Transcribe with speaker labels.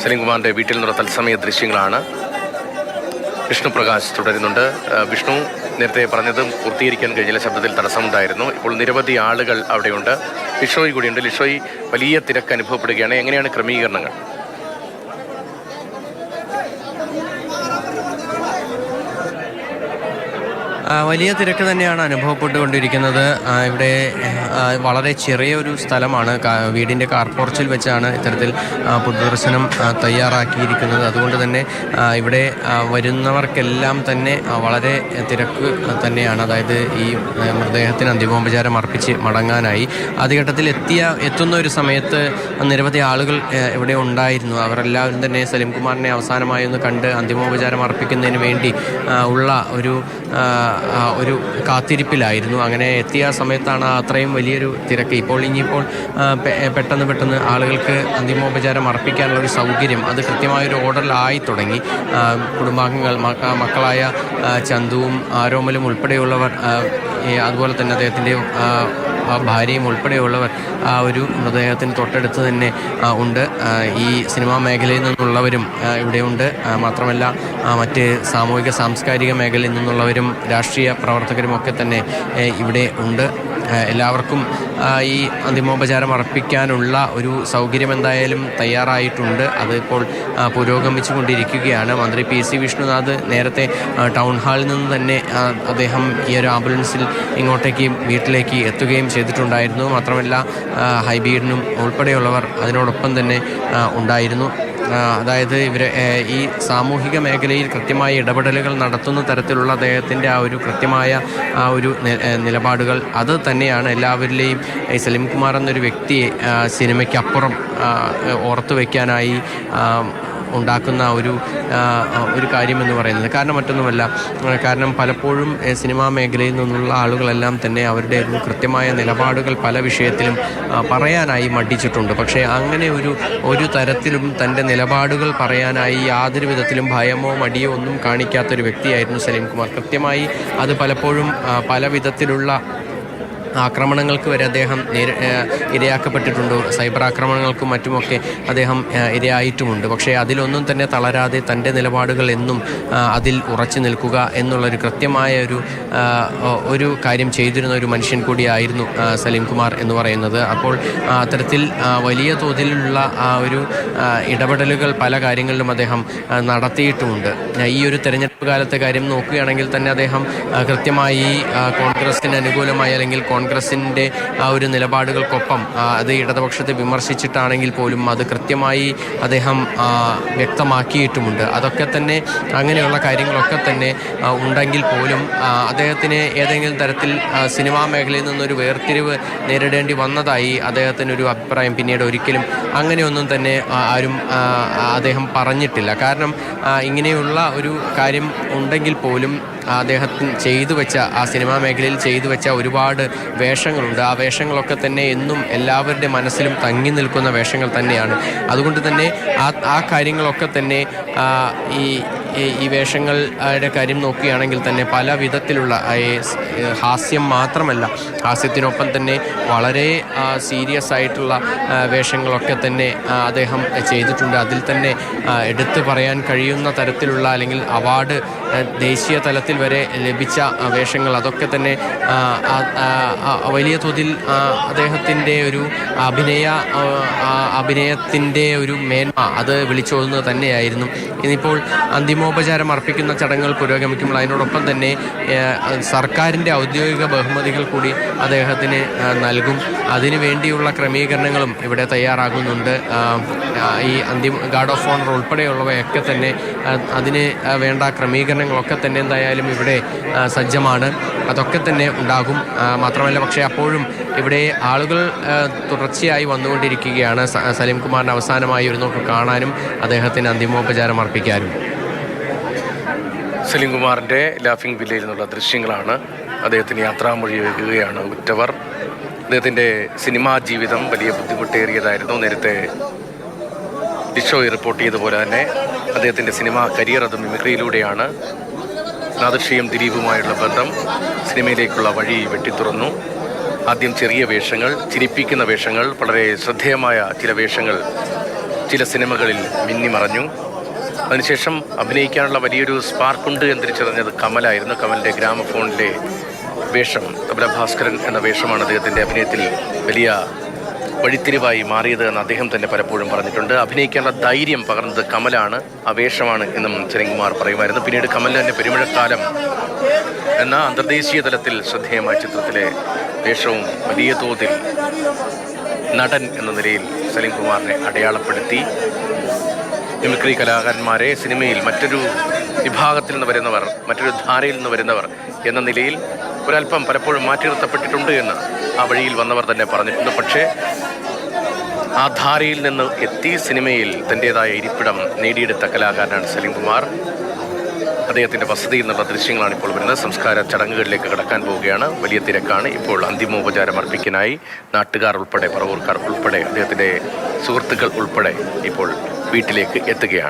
Speaker 1: സലീംകുമാറിൻ്റെ വീട്ടിൽ നിന്നുള്ള തത്സമയ ദൃശ്യങ്ങളാണ്. വിഷ്ണു പ്രകാശ് തുടരുന്നുണ്ട്. വിഷ്ണു, നേരത്തെ പറഞ്ഞത് പൂർത്തീകരിക്കാൻ കഴിഞ്ഞില്ല, ശബ്ദത്തിൽ തടസ്സമുണ്ടായിരുന്നു. ഇപ്പോൾ നിരവധി ആളുകൾ അവിടെയുണ്ട്. ലിഷോയ് കൂടിയുണ്ട്. ലിഷോയ്, വലിയ തിരക്ക് അനുഭവപ്പെടുകയാണ്. എങ്ങനെയാണ് ക്രമീകരണങ്ങൾ?
Speaker 2: വലിയ തിരക്ക് തന്നെയാണ് അനുഭവപ്പെട്ടുകൊണ്ടിരിക്കുന്നത്. ഇവിടെ വളരെ ചെറിയൊരു സ്ഥലമാണ്. വീടിൻ്റെ കാർപോർച്ചിൽ വെച്ചാണ് ഇത്തരത്തിൽ പൊതുദർശനം തയ്യാറാക്കിയിരിക്കുന്നത്. അതുകൊണ്ട് തന്നെ ഇവിടെ വരുന്നവർക്കെല്ലാം തന്നെ വളരെ തിരക്ക് തന്നെയാണ്. അതായത് ഈ മൃതദേഹത്തിന് അന്തിമോപചാരം അർപ്പിച്ച് മടങ്ങാനായി ആദ്യഘട്ടത്തിൽ എത്തുന്ന ഒരു സമയത്ത് നിരവധി ആളുകൾ ഇവിടെ ഉണ്ടായിരുന്നു. അവരെല്ലാവരും തന്നെ സലീംകുമാറിനെ അവസാനമായി ഒന്ന് കണ്ട് അന്തിമോപചാരം അർപ്പിക്കുന്നതിന് വേണ്ടി ഉള്ള ഒരു കാത്തിരിപ്പിലായിരുന്നു. അങ്ങനെ എത്തിയ സമയത്താണ് അത്രയും വലിയൊരു തിരക്ക്. ഇനിയിപ്പോൾ പെട്ടെന്ന് ആളുകൾക്ക് അന്തിമോപചാരം അർപ്പിക്കാനുള്ളൊരു സൗകര്യം അത് കൃത്യമായൊരു ഓർഡറിലായി തുടങ്ങി. കുടുംബാംഗങ്ങൾ, മക്കളായ ചന്തുവും ആരോമലും ഉൾപ്പെടെയുള്ളവർ, അതുപോലെ തന്നെ അദ്ദേഹത്തിൻ്റെ ഭാര്യയും ഉൾപ്പെടെയുള്ളവർ ഒരു മൃതദേഹത്തിന് തൊട്ടടുത്ത് തന്നെ ഉണ്ട്. ഈ സിനിമാ മേഖലയിൽ നിന്നുള്ളവരും ഇവിടെയുണ്ട്. മാത്രമല്ല മറ്റ് സാമൂഹിക സാംസ്കാരിക മേഖലയിൽ നിന്നുള്ളവരും രാഷ്ട്രീയ പ്രവർത്തകരുമൊക്കെ തന്നെ ഇവിടെ ഉണ്ട്. എല്ലാവർക്കും ഈ അന്തിമോപചാരം അർപ്പിക്കാനുള്ള ഒരു സൗകര്യം എന്തായാലും തയ്യാറായിട്ടുണ്ട്. അതിപ്പോൾ പുരോഗമിച്ചു കൊണ്ടിരിക്കുകയാണ്. മന്ത്രി PC വിഷ്ണുനാഥ് നേരത്തെ ടൗൺ ഹാളിൽ നിന്ന് തന്നെ അദ്ദേഹം ഈ ഒരു ആംബുലൻസിൽ ഇങ്ങോട്ടേക്ക് വീട്ടിലേക്ക് എത്തുകയും ചെയ്തിട്ടുണ്ടായിരുന്നു. മാത്രമല്ല ഹൈബീഡിനും ഉൾപ്പെടെയുള്ളവർ അതിനോടൊപ്പം തന്നെ ഉണ്ടായിരുന്നു. അതായത് ഈ സാമൂഹിക മേഖലയിൽ കൃത്യമായ ഇടപെടലുകൾ നടത്തുന്ന തരത്തിലുള്ള അദ്ദേഹത്തിൻ്റെ ഒരു കൃത്യമായ ഒരു നിലപാടുകൾ അത് തന്നെയാണ് എല്ലാവരിലെയും ഈ സലീംകുമാർ എന്നൊരു വ്യക്തിയെ സിനിമയ്ക്കപ്പുറം ഓർത്തു വയ്ക്കാനായി ഉണ്ടാക്കുന്ന ഒരു കാര്യമെന്ന് പറയുന്നത്. കാരണം മറ്റൊന്നുമല്ല, കാരണം പലപ്പോഴും സിനിമാ മേഖലയിൽ നിന്നുള്ള ആളുകളെല്ലാം തന്നെ അവരുടെ കൃത്യമായ നിലപാടുകൾ പല വിഷയത്തിലും പറയാനായി മടിച്ചിട്ടുണ്ട്. പക്ഷേ അങ്ങനെ ഒരു തരത്തിലും തൻ്റെ നിലപാടുകൾ പറയാനായി യാതൊരു വിധത്തിലും ഭയമോ മടിയോ ഒന്നും കാണിക്കാത്തൊരു വ്യക്തിയായിരുന്നു സലീംകുമാർ. കൃത്യമായി അത് പലപ്പോഴും പല വിധത്തിലുള്ള ആക്രമണങ്ങൾക്ക് വരെ അദ്ദേഹം ഇരയാക്കപ്പെട്ടിട്ടുണ്ട്. സൈബർ ആക്രമണങ്ങൾക്കും മറ്റുമൊക്കെ അദ്ദേഹം ഇരയായിട്ടുമുണ്ട്. പക്ഷേ അതിലൊന്നും തന്നെ തളരാതെ തൻ്റെ നിലപാടുകൾ എന്നും അതിൽ ഉറച്ചു നിൽക്കുക എന്നുള്ളൊരു കൃത്യമായ ഒരു കാര്യം ചെയ്തിരുന്ന ഒരു മനുഷ്യൻ കൂടിയായിരുന്നു സലീംകുമാർ എന്ന് പറയുന്നത്. അപ്പോൾ അത്തരത്തിൽ വലിയ തോതിലുള്ള ഒരു ഇടപെടലുകൾ പല കാര്യങ്ങളിലും അദ്ദേഹം നടത്തിയിട്ടുമുണ്ട്. ഈ ഒരു തെരഞ്ഞെടുപ്പ് കാലത്തെ കാര്യം നോക്കുകയാണെങ്കിൽ തന്നെ അദ്ദേഹം കൃത്യമായി കോൺഗ്രസിന് അനുകൂലമായി അല്ലെങ്കിൽ കോൺഗ്രസിൻ്റെ ഒരു നിലപാടുകൾക്കൊപ്പം അത് ഇടതുപക്ഷത്തെ വിമർശിച്ചിട്ടാണെങ്കിൽ പോലും അത് കൃത്യമായി അദ്ദേഹം വ്യക്തമാക്കിയിട്ടുമുണ്ട്. അതൊക്കെ തന്നെ അങ്ങനെയുള്ള കാര്യങ്ങളൊക്കെ തന്നെ ഉണ്ടെങ്കിൽ പോലും അദ്ദേഹത്തിന് ഏതെങ്കിലും തരത്തിൽ സിനിമാ മേഖലയിൽ നിന്നൊരു വേർതിരിവ് നേരിടേണ്ടി വന്നതായി അദ്ദേഹത്തിനൊരു അഭിപ്രായം പിന്നീട് ഒരിക്കലും അങ്ങനെയൊന്നും തന്നെ ആരും അദ്ദേഹം പറഞ്ഞിട്ടില്ല. കാരണം ഇങ്ങനെയുള്ള ഒരു കാര്യം ഉണ്ടെങ്കിൽ പോലും അദ്ദേഹത്തിന് ചെയ്തു വെച്ച ആ സിനിമാ മേഖലയിൽ ചെയ്തു വെച്ച ഒരുപാട് വേഷങ്ങളുണ്ട്. ആ വേഷങ്ങളൊക്കെ തന്നെ എന്നും എല്ലാവരുടെ മനസ്സിലും തങ്ങി നിൽക്കുന്ന വേഷങ്ങൾ തന്നെയാണ്. അതുകൊണ്ട് തന്നെ ആ കാര്യങ്ങളൊക്കെ തന്നെ ഈ വേഷങ്ങളുടെ കാര്യം നോക്കുകയാണെങ്കിൽ തന്നെ പല വിധത്തിലുള്ള ഹാസ്യം മാത്രമല്ല, ഹാസ്യത്തിനൊപ്പം തന്നെ വളരെ സീരിയസ് ആയിട്ടുള്ള വേഷങ്ങളൊക്കെ തന്നെ അദ്ദേഹം ചെയ്തിട്ടുണ്ട്. അതിൽ തന്നെ എടുത്തു പറയാൻ കഴിയുന്ന തരത്തിലുള്ള അല്ലെങ്കിൽ അവാർഡ് ദേശീയ തലത്തിൽ വരെ ലഭിച്ച വേഷങ്ങൾ, അതൊക്കെ തന്നെ വലിയ തോതിൽ അദ്ദേഹത്തിൻ്റെ ഒരു അഭിനയത്തിൻ്റെ ഒരു മേന്മ അത് വിളിച്ചോതുന്നത് തന്നെയായിരുന്നു. ഇനിയിപ്പോൾ അന്തിമോപചാരം അർപ്പിക്കുന്ന ചടങ്ങുകൾ പുരോഗമിക്കുമ്പോൾ അതിനോടൊപ്പം തന്നെ സർക്കാരിൻ്റെ ഔദ്യോഗിക ബഹുമതികൾ കൂടി അദ്ദേഹത്തിന് നൽകും. അതിനു വേണ്ടിയുള്ള ക്രമീകരണങ്ങളും ഇവിടെ തയ്യാറാകുന്നുണ്ട്. ഈ ഗാർഡ് ഓഫ് ഓണർ ഉൾപ്പെടെയുള്ളവയൊക്കെ തന്നെ അതിന് വേണ്ട ക്രമീകരണങ്ങളൊക്കെ തന്നെ എന്തായാലും ഇവിടെ സജ്ജമാണ്. അതൊക്കെ തന്നെ ഉണ്ടാകും. മാത്രമല്ല പക്ഷേ അപ്പോഴും ഇവിടെ ആളുകൾ തുടർച്ചയായി വന്നുകൊണ്ടിരിക്കുകയാണ് സലീംകുമാറിന് അവസാനമായി ഒരു നോക്ക് കാണാനും അദ്ദേഹത്തിന് അന്തിമോപചാരം അർപ്പിക്കാനും.
Speaker 1: സലീംകുമാറിൻ്റെ ലാഫിംഗ് വില്ലയിൽ നിന്നുള്ള ദൃശ്യങ്ങളാണ്. അദ്ദേഹത്തിന് യാത്രാമൊഴി വയ്ക്കുകയാണ് ഉറ്റവർ. അദ്ദേഹത്തിൻ്റെ സിനിമാ ജീവിതം വലിയ ബുദ്ധിമുട്ടേറിയതായിരുന്നു. നേരത്തെ ലിഷോയ് റിപ്പോർട്ട് ചെയ്തതുപോലെ തന്നെ അദ്ദേഹത്തിൻ്റെ സിനിമാ കരിയർ അത് മിമിക്രിയിലൂടെയാണ്. നാദൃശ്യം ദിലീപുമായുള്ള ബന്ധം സിനിമയിലേക്കുള്ള വഴി വെട്ടിത്തുറന്നു. ആദ്യം ചെറിയ വേഷങ്ങൾ, ചിരിപ്പിക്കുന്ന വേഷങ്ങൾ, വളരെ ശ്രദ്ധേയമായ ചില വേഷങ്ങൾ ചില സിനിമകളിൽ മിന്നിമറഞ്ഞു. അതിനുശേഷം അഭിനയിക്കാനുള്ള വലിയൊരു സ്പാർക്കുണ്ട് എന്ന് തിരിച്ചറിഞ്ഞത് കമലായിരുന്നു. കമലിൻ്റെ ഗ്രാമഫോണിലെ വേഷം, തബല ഭാസ്കരൻ എന്ന വേഷമാണ് അദ്ദേഹത്തിൻ്റെ അഭിനയത്തിൽ വലിയ വഴിത്തിരിവായി മാറിയത് എന്ന് അദ്ദേഹം തന്നെ പലപ്പോഴും പറഞ്ഞിട്ടുണ്ട്. അഭിനയിക്കാനുള്ള ധൈര്യം പകർന്നത് കമലാണ്, ആ വേഷമാണ് എന്നും ചരൺകുമാർ പറയുമായിരുന്നു. പിന്നീട് കമൽ തന്നെ പെരുമഴക്കാലം എന്ന അന്തർദേശീയ തലത്തിൽ ശ്രദ്ധേയമായ ചിത്രത്തിലെ വേഷവും വലിയ തോതിൽ നടൻ എന്ന നിലയിൽ സലീം കുമാറിനെ അടയാളപ്പെടുത്തി. മിമിക്രി കലാകാരന്മാരെ സിനിമയിൽ മറ്റൊരു വിഭാഗത്തിൽ നിന്ന് വരുന്നവർ, മറ്റൊരു ധാരയിൽ നിന്ന് വരുന്നവർ എന്ന നിലയിൽ ഒരല്പം പലപ്പോഴും മാറ്റി നിർത്തപ്പെട്ടിട്ടുണ്ട് എന്ന് ആ വഴിയിൽ വന്നവർ തന്നെ പറഞ്ഞിട്ടുണ്ട്. പക്ഷേ ആ ധാരയിൽ നിന്ന് എത്തി സിനിമയിൽ തൻ്റേതായ ഇരിപ്പിടം നേടിയെടുത്ത കലാകാരനാണ് സലീം കുമാർ. അദ്ദേഹത്തിൻ്റെ വസതിയിൽ നിന്നുള്ള ദൃശ്യങ്ങളാണ് ഇപ്പോൾ വരുന്നത്. സംസ്കാര ചടങ്ങുകളിലേക്ക് കടക്കാൻ പോവുകയാണ്. വലിയ തിരക്കാണ്. ഇപ്പോൾ അന്തിമോപചാരം അർപ്പിക്കാനായി നാട്ടുകാർ ഉൾപ്പെടെ, പറവൂർക്കാർ ഉൾപ്പെടെ, അദ്ദേഹത്തിൻ്റെ സുഹൃത്തുക്കൾ ഉൾപ്പെടെ ഇപ്പോൾ വീട്ടിലേക്ക് എത്തുകയാണ്.